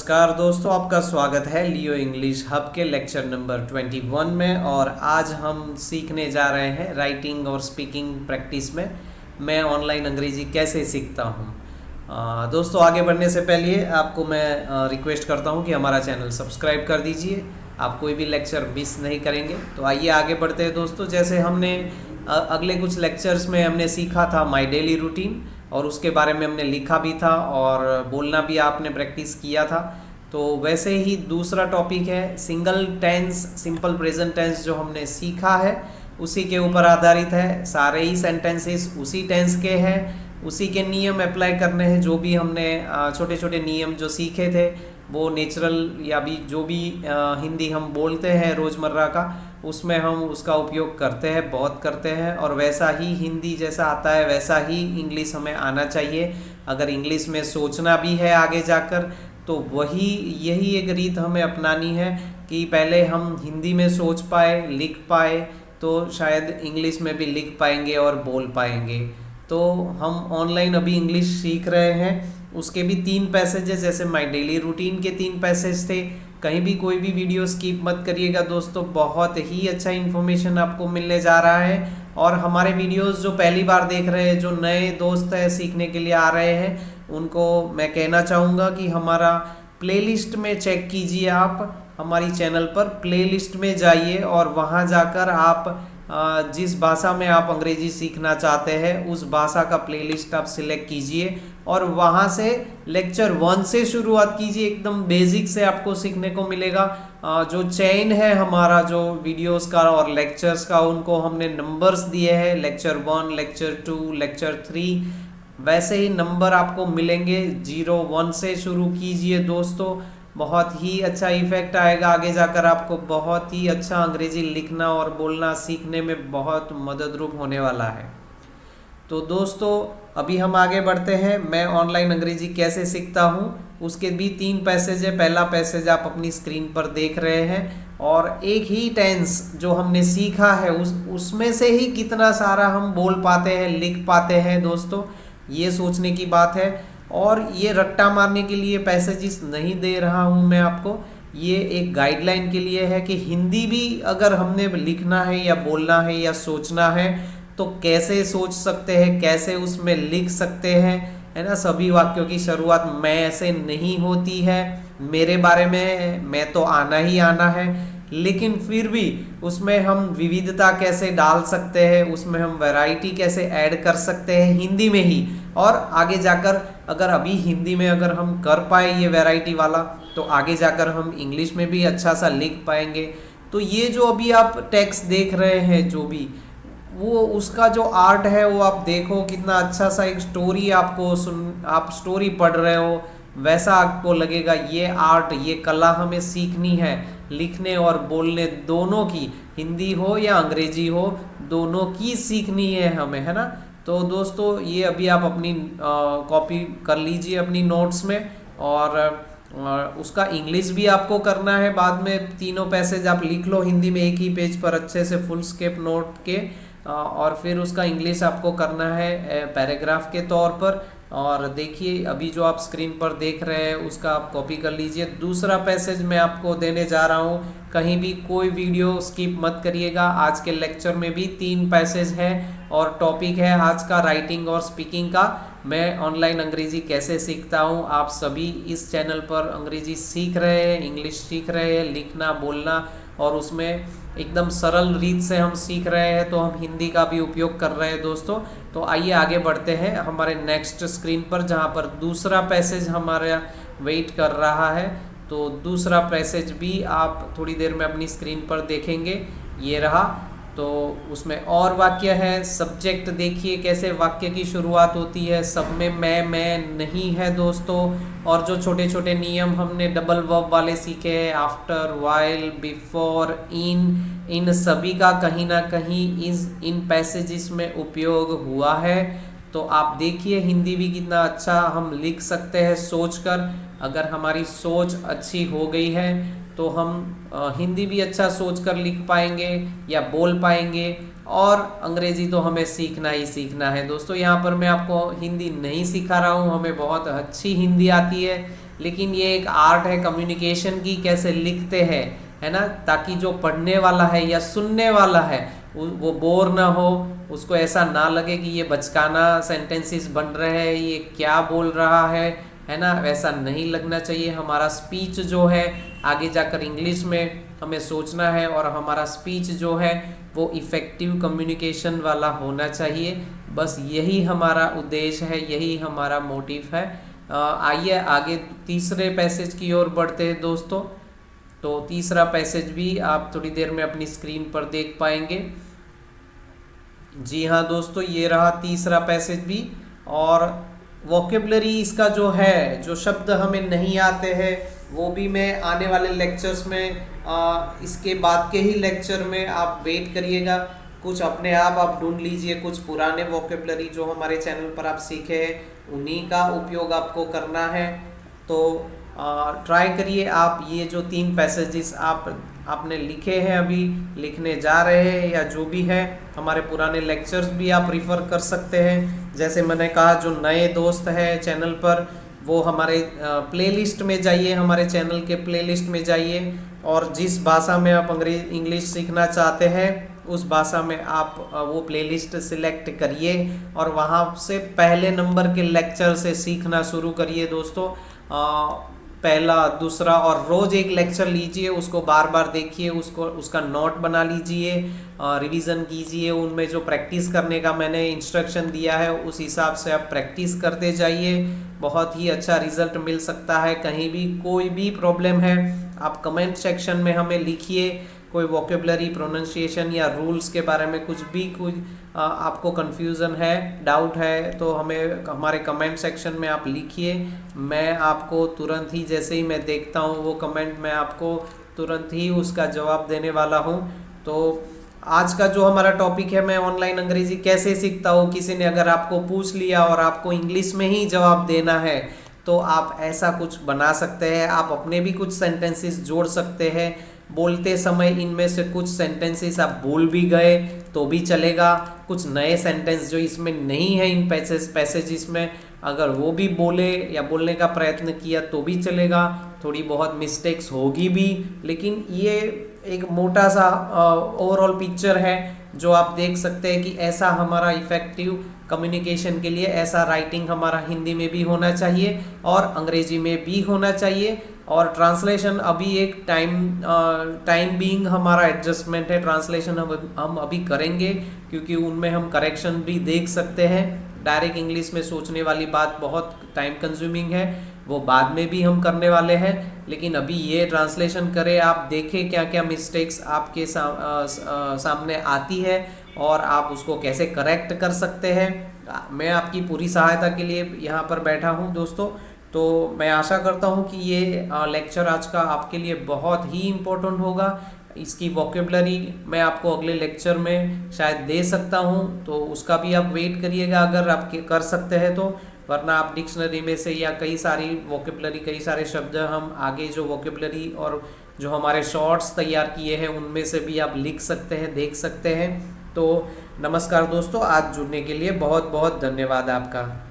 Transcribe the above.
नमस्कार दोस्तों, आपका स्वागत है लियो इंग्लिश हब के लेक्चर नंबर 21 में। और आज हम सीखने जा रहे हैं राइटिंग और स्पीकिंग प्रैक्टिस में मैं ऑनलाइन अंग्रेजी कैसे सीखता हूँ। दोस्तों, आगे बढ़ने से पहले आपको मैं रिक्वेस्ट करता हूँ कि हमारा चैनल सब्सक्राइब कर दीजिए, आप कोई भी लेक्चर मिस नहीं करेंगे। तो आइए आगे बढ़ते हैं दोस्तों। जैसे हमने अगले कुछ लेक्चर्स में हमने सीखा था माय डेली रूटीन, और उसके बारे में हमने लिखा भी था और बोलना भी आपने प्रैक्टिस किया था। तो वैसे ही दूसरा टॉपिक है single tense, simple present tense, जो हमने सीखा है उसी के ऊपर आधारित है। सारे ही सेंटेंसेस उसी टेंस के हैं, उसी के नियम अप्लाई करने हैं। जो भी हमने छोटे छोटे नियम जो सीखे थे वो नेचुरल या भी जो भी हिंदी हम बोलते हैं रोज़मर्रा का, उसमें हम उसका उपयोग करते हैं, बहुत करते हैं। और वैसा ही हिंदी जैसा आता है वैसा ही इंग्लिश हमें आना चाहिए। अगर इंग्लिश में सोचना भी है आगे जाकर, तो यही एक रीत हमें अपनानी है कि पहले हम हिंदी में सोच पाए, लिख पाए, तो शायद इंग्लिश में भी लिख पाएंगे और बोल पाएंगे। तो हम ऑनलाइन अभी इंग्लिश सीख रहे हैं, उसके भी 3 पैसेज, जैसे माय डेली रूटीन के 3 पैसेज थे। कहीं भी कोई भी वीडियो स्किप मत करिएगा दोस्तों, बहुत ही अच्छा इन्फॉर्मेशन आपको मिलने जा रहा है। और हमारे वीडियोस जो पहली बार देख रहे हैं, जो नए दोस्त हैं सीखने के लिए आ रहे हैं, उनको मैं कहना चाहूँगा कि हमारा प्लेलिस्ट में चेक कीजिए। आप हमारी चैनल पर प्लेलिस्ट में जाइए और वहाँ जाकर आप जिस भाषा में आप अंग्रेजी सीखना चाहते हैं उस भाषा का प्लेलिस्ट आप सिलेक्ट कीजिए और वहाँ से लेक्चर 1 से शुरुआत कीजिए। एकदम बेसिक से आपको सीखने को मिलेगा। जो चेन है हमारा जो वीडियोस का और लेक्चर्स का, उनको हमने नंबर्स दिए हैं, लेक्चर 1, लेक्चर 2, लेक्चर 3, वैसे ही नंबर आपको मिलेंगे। 0, 1 से शुरू कीजिए दोस्तों, बहुत ही अच्छा इफेक्ट आएगा। आगे जाकर आपको बहुत ही अच्छा अंग्रेजी लिखना और बोलना सीखने में बहुत मददरूप होने वाला है। तो दोस्तों, अभी हम आगे बढ़ते हैं। मैं ऑनलाइन अंग्रेजी कैसे सीखता हूँ, उसके भी 3 पैसेज है। पहला पैसेज आप अपनी स्क्रीन पर देख रहे हैं, और एक ही टेंस जो हमने सीखा है उसमें से ही कितना सारा हम बोल पाते हैं, लिख पाते हैं दोस्तों, ये सोचने की बात है। और ये रट्टा मारने के लिए पैसेजेस नहीं दे रहा हूँ मैं आपको, ये एक गाइडलाइन के लिए है कि हिंदी भी अगर हमने लिखना है या बोलना है या सोचना है तो कैसे सोच सकते हैं, कैसे उसमें लिख सकते हैं, है ना। सभी वाक्यों की शुरुआत मैं से नहीं होती है। मेरे बारे में मैं तो आना ही आना है, लेकिन फिर भी उसमें हम विविधता कैसे डाल सकते हैं, उसमें हम वैरायटी कैसे ऐड कर सकते हैं हिंदी में ही। और आगे जाकर अगर अभी हिंदी में अगर हम कर पाए ये वैरायटी वाला, तो आगे जाकर हम इंग्लिश में भी अच्छा सा लिख पाएंगे। तो ये जो अभी आप टेक्स्ट देख रहे हैं, जो भी वो उसका जो आर्ट है वो आप देखो, कितना अच्छा सा एक स्टोरी आप स्टोरी पढ़ रहे हो, वैसा आपको लगेगा। ये आर्ट, ये कला हमें सीखनी है, लिखने और बोलने दोनों की, हिंदी हो या अंग्रेजी हो, दोनों की सीखनी है हमें, है ना। तो दोस्तों, ये अभी आप अपनी कॉपी कर लीजिए अपनी नोट्स में, और उसका इंग्लिश भी आपको करना है। बाद में तीनों पैसेज आप लिख लो हिंदी में एक ही पेज पर अच्छे से फुल स्केप नोट के, और फिर उसका इंग्लिश आपको करना है पैराग्राफ के तौर पर। और देखिए, अभी जो आप स्क्रीन पर देख रहे हैं उसका आप कॉपी कर लीजिए। दूसरा पैसेज मैं आपको देने जा रहा हूँ, कहीं भी कोई वीडियो स्किप मत करिएगा। आज के लेक्चर में भी 3 पैसेज है और टॉपिक है आज का राइटिंग और स्पीकिंग का। मैं ऑनलाइन अंग्रेजी कैसे सीखता हूँ। आप सभी इस चैनल पर अंग्रेजी सीख रहे हैं, इंग्लिश सीख रहे हैं, लिखना बोलना, और उसमें एकदम सरल रीत से हम सीख रहे हैं, तो हम हिंदी का भी उपयोग कर रहे हैं दोस्तों। तो आइए आगे बढ़ते हैं हमारे नेक्स्ट स्क्रीन पर, जहाँ पर दूसरा पैसेज हमारा वेट कर रहा है। तो दूसरा पैसेज भी आप थोड़ी देर में अपनी स्क्रीन पर देखेंगे, ये रहा। तो उसमें और वाक्य है। सब्जेक्ट देखिए कैसे वाक्य की शुरुआत होती है, सब में मैं नहीं है दोस्तों। और जो छोटे छोटे नियम हमने डबल वर्ब वाले सीखे हैं, आफ्टर, व्हाइल, बिफोर, इन सभी का कहीं ना कहीं इन पैसेजेस में उपयोग हुआ है। तो आप देखिए हिंदी भी कितना अच्छा हम लिख सकते हैं सोचकर। अगर हमारी सोच अच्छी हो गई है तो हम हिंदी भी अच्छा सोचकर लिख पाएंगे या बोल पाएंगे। और अंग्रेजी तो हमें सीखना ही सीखना है दोस्तों। यहाँ पर मैं आपको हिंदी नहीं सिखा रहा हूँ, हमें बहुत अच्छी हिंदी आती है, लेकिन ये एक आर्ट है कम्युनिकेशन की, कैसे लिखते हैं, है ना, ताकि जो पढ़ने वाला है या सुनने वाला है वो बोर ना हो, उसको ऐसा ना लगे कि ये बचकाना सेंटेंसेस बन रहे हैं, ये क्या बोल रहा है ना, वैसा नहीं लगना चाहिए। हमारा स्पीच जो है आगे जाकर इंग्लिश में हमें सोचना है और हमारा स्पीच जो है वो इफ़ेक्टिव कम्युनिकेशन वाला होना चाहिए। बस यही हमारा उद्देश्य है, यही हमारा मोटिव है। आइए आगे तीसरे पैसेज की ओर बढ़ते हैं दोस्तों। तो तीसरा पैसेज भी आप थोड़ी देर में अपनी स्क्रीन पर देख पाएंगे। जी हाँ दोस्तों, ये रहा तीसरा पैसेज भी। और वोकेबलरी इसका जो है, जो शब्द हमें नहीं आते हैं वो भी मैं आने वाले लेक्चर्स में इसके बाद के ही लेक्चर में आप वेट करिएगा, कुछ अपने आप ढूंढ लीजिए, कुछ पुराने वोकेबलरी जो हमारे चैनल पर आप सीखे हैं उन्हीं का उपयोग आपको करना है। तो ट्राई करिए आप ये जो 3 पैसेजेस आपने लिखे हैं, अभी लिखने जा रहे हैं, या जो भी है हमारे पुराने लेक्चर्स भी आप रिफ़र कर सकते हैं। जैसे मैंने कहा, जो नए दोस्त हैं चैनल पर वो हमारे प्लेलिस्ट में जाइए, हमारे चैनल के प्लेलिस्ट में जाइए और जिस भाषा में आप इंग्लिश सीखना चाहते हैं उस भाषा में आप वो प्लेलिस्ट सिलेक्ट करिए और वहाँ से पहले नंबर के लेक्चर से सीखना शुरू करिए दोस्तों। पहला, दूसरा और रोज़ एक लेक्चर लीजिए, उसको बार बार देखिए, उसका नोट बना लीजिए, रिवीजन कीजिए, उनमें जो प्रैक्टिस करने का मैंने इंस्ट्रक्शन दिया है उस हिसाब से आप प्रैक्टिस करते जाइए। बहुत ही अच्छा रिजल्ट मिल सकता है। कहीं भी कोई भी प्रॉब्लम है आप कमेंट सेक्शन में हमें लिखिए, कोई वोकेबलरी, प्रोनाउंसिएशन या रूल्स के बारे में कुछ आपको कन्फ्यूज़न है, डाउट है, तो हमें हमारे कमेंट सेक्शन में आप लिखिए। मैं आपको तुरंत ही, जैसे ही मैं देखता हूँ वो कमेंट, मैं आपको तुरंत ही उसका जवाब देने वाला हूँ। तो आज का जो हमारा टॉपिक है, मैं ऑनलाइन अंग्रेजी कैसे सीखता हूँ, किसी ने अगर आपको पूछ लिया और आपको इंग्लिश में ही जवाब देना है तो आप ऐसा कुछ बना सकते हैं। आप अपने भी कुछ सेंटेंसेस जोड़ सकते हैं। बोलते समय इनमें से कुछ सेंटेंसेस आप भूल भी गए तो भी चलेगा, कुछ नए सेंटेंस जो इसमें नहीं है इन पैसेजेस में, अगर वो भी बोले या बोलने का प्रयत्न किया तो भी चलेगा। थोड़ी बहुत मिस्टेक्स होगी भी, लेकिन ये एक मोटा सा ओवरऑल पिक्चर है जो आप देख सकते हैं कि ऐसा हमारा इफ़ेक्टिव कम्युनिकेशन के लिए ऐसा राइटिंग हमारा हिंदी में भी होना चाहिए और अंग्रेजी में भी होना चाहिए। और ट्रांसलेशन अभी एक टाइम बीइंग हमारा एडजस्टमेंट है, ट्रांसलेशन हम अभी करेंगे क्योंकि उनमें हम करेक्शन भी देख सकते हैं। डायरेक्ट इंग्लिश में सोचने वाली बात बहुत टाइम कंज्यूमिंग है, वो बाद में भी हम करने वाले हैं, लेकिन अभी ये ट्रांसलेशन करें, आप देखें क्या क्या मिस्टेक्स आपके सामने आती है और आप उसको कैसे करेक्ट कर सकते हैं। मैं आपकी पूरी सहायता के लिए यहाँ पर बैठा हूँ दोस्तों। तो मैं आशा करता हूँ कि ये लेक्चर आज का आपके लिए बहुत ही इम्पोर्टेंट होगा। इसकी वोकेबलरी मैं आपको अगले लेक्चर में शायद दे सकता हूँ, तो उसका भी आप वेट करिएगा अगर आप कर सकते हैं तो, वरना आप डिक्शनरी में से या कई सारी वोकेबलरी, कई सारे शब्द हम आगे जो वोकेबलरी और जो हमारे शॉर्ट्स तैयार किए हैं उनमें से भी आप लिख सकते हैं, देख सकते हैं। तो नमस्कार दोस्तों, आज जुड़ने के लिए बहुत बहुत धन्यवाद आपका।